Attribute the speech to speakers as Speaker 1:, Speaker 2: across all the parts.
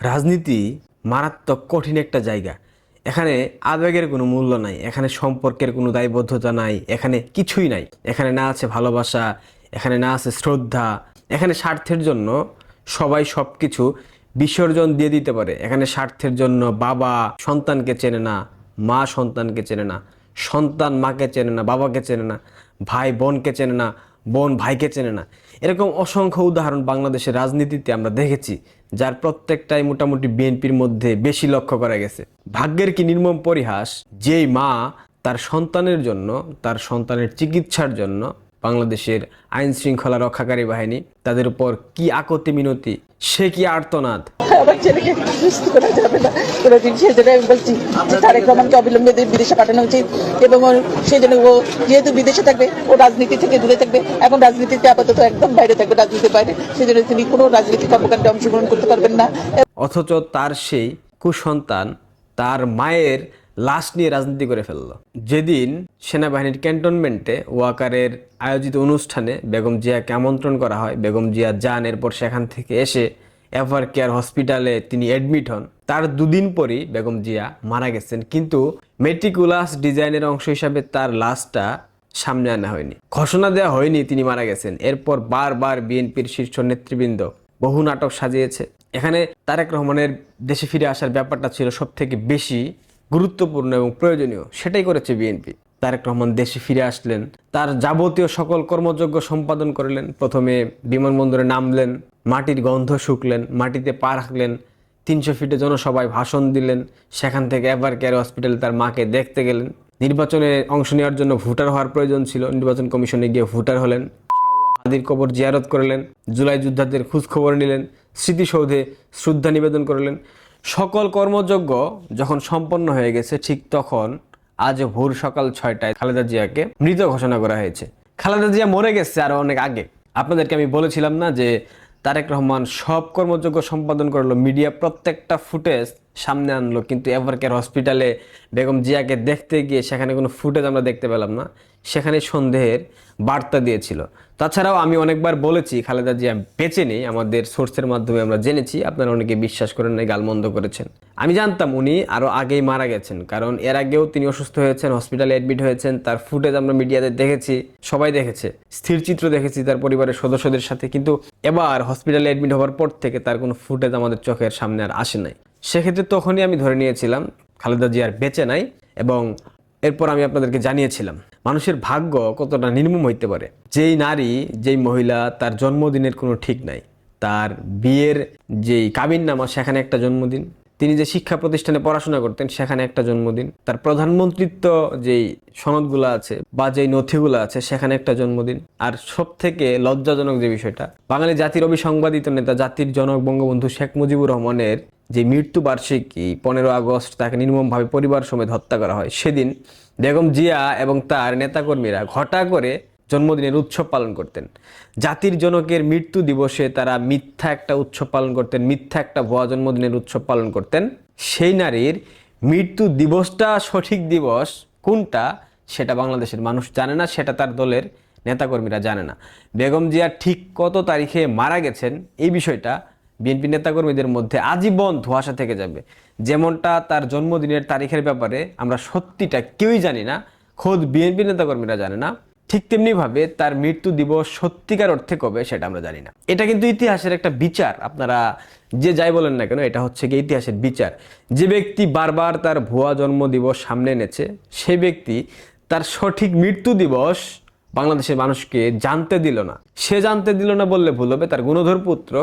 Speaker 1: রাজনীতি মারাত্মক কঠিন একটা জায়গা। এখানে আবেগের কোনো মূল্য নাই, এখানে সম্পর্কের কোনো দায়বদ্ধতা নাই, এখানে কিছুই নাই। এখানে না আছে ভালোবাসা, এখানে না আছে শ্রদ্ধা। এখানে স্বার্থের জন্য সবাই সব কিছু বিসর্জন দিয়ে দিতে পারে। এখানে স্বার্থের জন্য বাবা সন্তানকে চেনে না, মা সন্তানকে চেনে না, সন্তান মাকে চেনে না, বাবাকে চেনে না, ভাই বোনকে চেনে না, বোন ভাইকে চেনে না। এরকম অসংখ্য উদাহরণ বাংলাদেশের রাজনীতিতে আমরা দেখেছি, যার প্রত্যেকটাই মোটামুটি বিএনপির মধ্যে বেশি লক্ষ্য করা গেছে। ভাগ্যের কি নির্মম পরিহাস, যেই মা তার সন্তানের জন্য, তার সন্তানের চিকিৎসার জন্য বাংলাদেশের আইন শৃঙ্খলা রক্ষাকারী বাহিনী তাদের উপর কি আকুতি মিনতি, সে কি আর্তনাদ।
Speaker 2: আমার ছেলেকে সুস্থ করা যাবে না কোনোদিন, সেই জন্য আমি বলছি যে তারেক রহমানকে অবিলম্বে বিদেশে পাঠানো উচিত এবং সেই জন্য ও যেহেতু বিদেশে থাকবে, ও রাজনীতি থেকে দূরে থাকবে। এখন রাজনীতিতে আপাতত একদম বাইরে থাকবে, রাজনীতির বাইরে। সেই জন্য তিনি কোনো রাজনৈতিক কর্মকাণ্ডে অংশগ্রহণ করতে পারবেন না।
Speaker 1: অথচ তার সেই কুসন্তান তার মায়ের লাশ নিয়ে রাজনীতি করে ফেললো। যেদিন সেনাবাহিনীর ক্যান্টনমেন্টে ওয়াকারের আয়োজিত অনুষ্ঠানে বেগম জিয়াকে আমন্ত্রণ করা হয়, বেগম জিয়া যান, এরপর সেখান থেকে এসে এভার কেয়ার হসপিটালে তিনি অ্যাডমিট হন। তার দুদিন পরই বেগম জিয়া মারা গেছেন, কিন্তু মেটিকুলাস ডিজাইনের অংশ হিসাবে তার লাশটা সামনে আনা হয়নি, ঘোষণা দেওয়া হয়নি তিনি মারা গেছেন। এরপর বারবার বিএনপির শীর্ষ নেতৃবৃন্দ বহু নাটক সাজিয়েছে। এখানে তারেক রহমানের দেশে ফিরে আসার ব্যাপারটা ছিল সব থেকে বেশি গুরুত্বপূর্ণ এবং প্রয়োজনীয়, সেটাই করেছে বিএনপি। তারেক রহমান দেশে ফিরে আসলেন, তার যাবতীয় সকল কর্মযজ্ঞ সম্পাদন করলেন। প্রথমে বিমানবন্দরে নামলেন, মাটির গন্ধ শুকলেন, মাটিতে পা রাখলেন, 300 ফিটে জনসভায় ভাষণ দিলেন, সেখান থেকে এভার কেয়ার হসপিটালে তার মাকে দেখতে গেলেন। নির্বাচনে অংশ নেওয়ার জন্য ভোটার হওয়ার প্রয়োজন ছিল, নির্বাচন কমিশনে গিয়ে ভোটার হলেন। হাদির কবর জিয়ারত করলেন, জুলাই যোদ্ধাদের খোঁজ খবর নিলেন, স্মৃতিসৌধে শ্রদ্ধা নিবেদন করলেন। সকল কর্মযজ্ঞ যখন সম্পন্ন হয়ে গেছে, ঠিক তখন আজ ভোর সকাল 6টায় খালেদা জিয়াকে মৃত ঘোষণা করা হয়েছে। খালেদা জিয়া মরে গেছে আরো অনেক আগে। আপনাদেরকে আমি বলেছিলাম না যে তারেক রহমান সব কর্মযজ্ঞ সম্পাদন করলো, মিডিয়া প্রত্যেকটা ফুটেজ সামনে আনলো, কিন্তু এভার কেয়ার হসপিটালে বেগম জিয়াকে দেখতে গিয়ে সেখানে কোনো ফুটেজ আমরা দেখতে পেলাম না। সেখানে সন্দেহের বার্তা দিয়েছিল। তাছাড়াও আমি অনেকবার বলেছি খালেদা জিয়া বেঁচে নেই, আমাদের সোর্সের মাধ্যমে আমরা জেনেছি, আপনারা অনেকে বিশ্বাস করেন নাই, গালমন্দ করেছেন। আমি জানতাম উনি আরও আগেই মারা গেছেন, কারণ এর আগেও তিনি অসুস্থ হয়েছেন, হসপিটালে অ্যাডমিট হয়েছেন। তার ফুটেজ আমরা মিডিয়াতে দেখেছি, সবাই দেখেছে, স্থির চিত্র দেখেছি তার পরিবারের সদস্যদের সাথে। কিন্তু এবার হসপিটালে অ্যাডমিট হওয়ার পর থেকে তার কোনো ফুটেজ আমাদের চোখের সামনে আর আসে নাই। সেক্ষেত্রে তখনই আমি ধরে নিয়েছিলাম খালেদা জিয়ার বেঁচে নাই। এবং এরপর আমি আপনাদেরকে জানিয়েছিলাম মানুষের ভাগ্য কতটা নির্মম হইতে পারে। যেই নারী, যেই মহিলা, তার জন্মদিনের কোনো ঠিক নাই, তার বিয়ের যেই কাবিননামা সেখানে একটা জন্মদিন, তিনি যে শিক্ষা প্রতিষ্ঠানে পড়াশোনা করতেন সেখানে একটা জন্মদিন, তার প্রধানমন্ত্রিত্ব যেই সনদগুলো আছে বা যেই নথিগুলো আছে সেখানে একটা জন্মদিন। আর সব থেকে লজ্জাজনক যে বিষয়টা, বাঙালি জাতির অবিসংবাদিত নেতা, জাতির জনক বঙ্গবন্ধু শেখ মুজিবুর রহমানের যে মৃত্যুবার্ষিকী 15 আগস্ট তাকে নির্মমভাবে পরিবার সমেত হত্যা করা হয়, সেদিন বেগম জিয়া এবং তার নেতাকর্মীরা ঘটা করে জন্মদিনের উৎসব পালন করতেন। জাতির জনকের মৃত্যু দিবসে তারা মিথ্যা একটা উৎসব পালন করতেন, মিথ্যা একটা ভুয়া জন্মদিনের উৎসব পালন করতেন। সেই নারীর মৃত্যু দিবসটা সঠিক দিবস কোনটা সেটা বাংলাদেশের মানুষ জানে না, সেটা তার দলের নেতাকর্মীরা জানে না। বেগম জিয়া ঠিক কত তারিখে মারা গেছেন এই বিষয়টা বিএনপি নেতাকর্মীদের মধ্যে আজীবন ধোঁয়াশা থেকে যাবে। যেমনটা তার জন্মদিনের তারিখের ব্যাপারে আমরা সত্যিটা কেউই জানি না, খোদ বিএনপি নেতাকর্মীরা জানে না, ঠিক তেমনিভাবে তার মৃত্যু দিবস সত্যিকার অর্থে কবে সেটা আমরা জানি না। এটা কিন্তু ইতিহাসের একটা বিচার, আপনারা যে যাই বলেন না কেন, এটা হচ্ছে কি ইতিহাসের বিচার। যে ব্যক্তি বারবার তার ভুয়া জন্ম দিবস সামনে এনেছে, সে ব্যক্তি তার সঠিক মৃত্যু দিবস বাংলাদেশের মানুষকে জানতে দিল না। সে জানতে দিল না বললে ভুল হবে, তার গুণধর পুত্র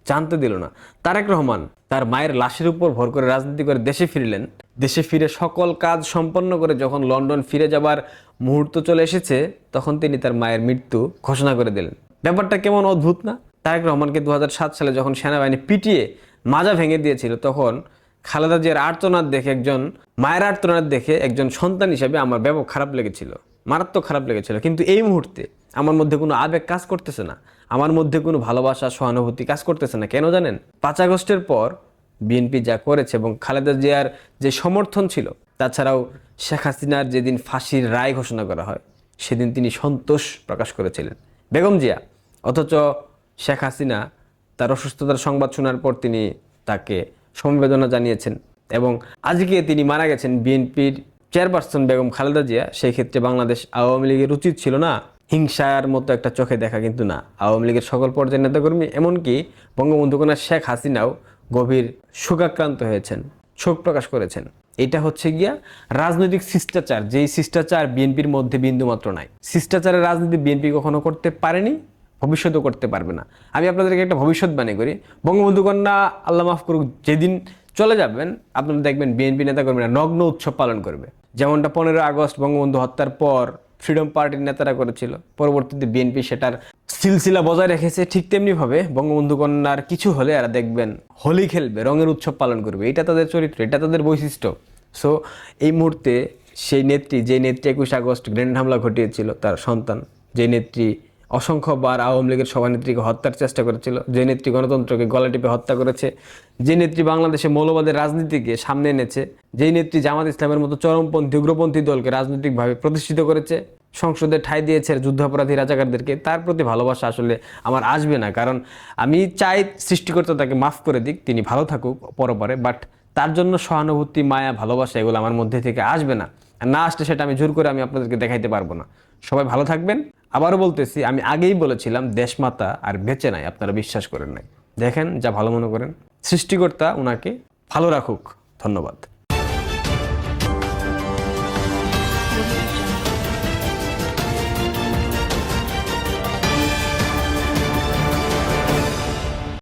Speaker 1: জানতে দিল না। তারেক রহমান তার মায়ের লাশের উপর ভর করে রাজনীতি করে দেশে ফিরলেন। দেশে ফিরে সকল কাজ সম্পন্ন করে যখন লন্ডন ফিরে যাবার মুহূর্ত চলে এসেছে, তখন তিনি তার মায়ের মৃত্যু ঘোষণা করে দিলেন। ব্যাপারটা কেমন অদ্ভুত না? তারেক রহমানকে 2007 সালে যখন সেনাবাহিনী পিটিয়ে মাজা ভেঙে দিয়েছিল, তখন খালেদা জিয়ার আর্তনাদ দেখে, একজন মায়ের আর্তনাদ দেখে একজন সন্তান হিসেবে আমার ব্যাপক খারাপ লেগেছিল, মারাত্মক খারাপ লেগেছিল। কিন্তু এই মুহূর্তে আমার মধ্যে কোনো আবেগ কাজ করতেছে না, আমার মধ্যে কোনো ভালোবাসা, সহানুভূতি কাজ করতেছে না। কেন জানেন? 5 আগস্টের পর বিএনপি যা করেছে এবং খালেদা জিয়ার যে সমর্থন ছিল, তাছাড়াও শেখ হাসিনার যেদিন ফাঁসির রায় ঘোষণা করা হয় সেদিন তিনি সন্তোষ প্রকাশ করেছিলেন বেগম জিয়া। অথচ শেখ হাসিনা তার অসুস্থতার সংবাদ শোনার পর তিনি তাকে সমবেদনা জানিয়েছেন এবং আজকে তিনি মারা গেছেন বিএনপির চেয়ারপারসন বেগম খালেদা জিয়া, সেই ক্ষেত্রে বাংলাদেশ আওয়ামী লীগের উচিত ছিল না হিংসার মতো একটা চোখে দেখা, কিন্তু না, আওয়ামী লীগের সকল পর্যায়ের নেতাকর্মী এমনকি বঙ্গবন্ধু কন্যা শেখ হাসিনাও গভীর শোকাক্রান্ত হয়েছেন, শোক প্রকাশ করেছেন। এটা হচ্ছে গিয়া রাজনৈতিক শিষ্টাচার, যেই শিষ্টাচার বিএনপির মধ্যে বিন্দুমাত্র নাই। শিষ্টাচারের রাজনীতি বিএনপি কখনো করতে পারেনি, ভবিষ্যতেও করতে পারবে না। আমি আপনাদেরকে একটা ভবিষ্যৎবাণী করি, বঙ্গবন্ধু কন্যা আল্লাহ মাফ করুক যেদিন চলে যাবেন, আপনারা দেখবেন বিএনপি নেতাকর্মীরা নগ্ন উৎসব পালন করবে। যেমনটা 15 আগস্ট বঙ্গবন্ধু হত্যার পর ফ্রিডম পার্টির নেতারা করেছিল, পরবর্তীতে বিএনপি সেটার সিলসিলা বজায় রেখেছে, ঠিক তেমনিভাবে বঙ্গবন্ধু কন্যার কিছু হলে এরা দেখবেন হোলি খেলবে, রঙের উৎসব পালন করবে। এটা তাদের চরিত্র, এটা তাদের বৈশিষ্ট্য। সো এই মুহূর্তে সেই নেত্রী, যে নেত্রী 21 আগস্ট গ্রেনেড হামলা ঘটিয়েছিল, তার সন্তান, যে নেত্রী অসংখ্যবার আওয়ামী লীগের সভানেত্রীকে হত্যার চেষ্টা করেছিল, যে নেত্রী গণতন্ত্রকে গলা টিপে হত্যা করেছে, যে নেত্রী বাংলাদেশে মৌলবাদের রাজনীতিকে সামনে এনেছে, যেই নেত্রী জামাত ইসলামের মতো চরমপন্থী উগ্রপন্থী দলকে রাজনৈতিকভাবে প্রতিষ্ঠিত করেছে, সংসদে ঠাঁই দিয়েছে যুদ্ধাপরাধী রাজাকারদেরকে, তার প্রতি ভালোবাসা আসলে আমার আসবে না। কারণ আমি চাই সৃষ্টিকর্তা তাকে মাফ করে দিক, তিনি ভালো থাকুক পরপরে, বাট তার জন্য সহানুভূতি, মায়া, ভালোবাসা এগুলো আমার মধ্যে থেকে আসবে না। আর না আসলে সেটা আমি জোর করে আমি আপনাদেরকে দেখাইতে পারবো না। সবাই ভালো থাকবেন। আবারও বলতেছি, আমি আগেই বলেছিলাম দেশমাতা আর বেঁচে নাই, আপনারা বিশ্বাস করেন নাই। দেখেন, যা ভালো মনে করেন, সৃষ্টিকর্তা ওনাকে ভালো রাখুক। ধন্যবাদ।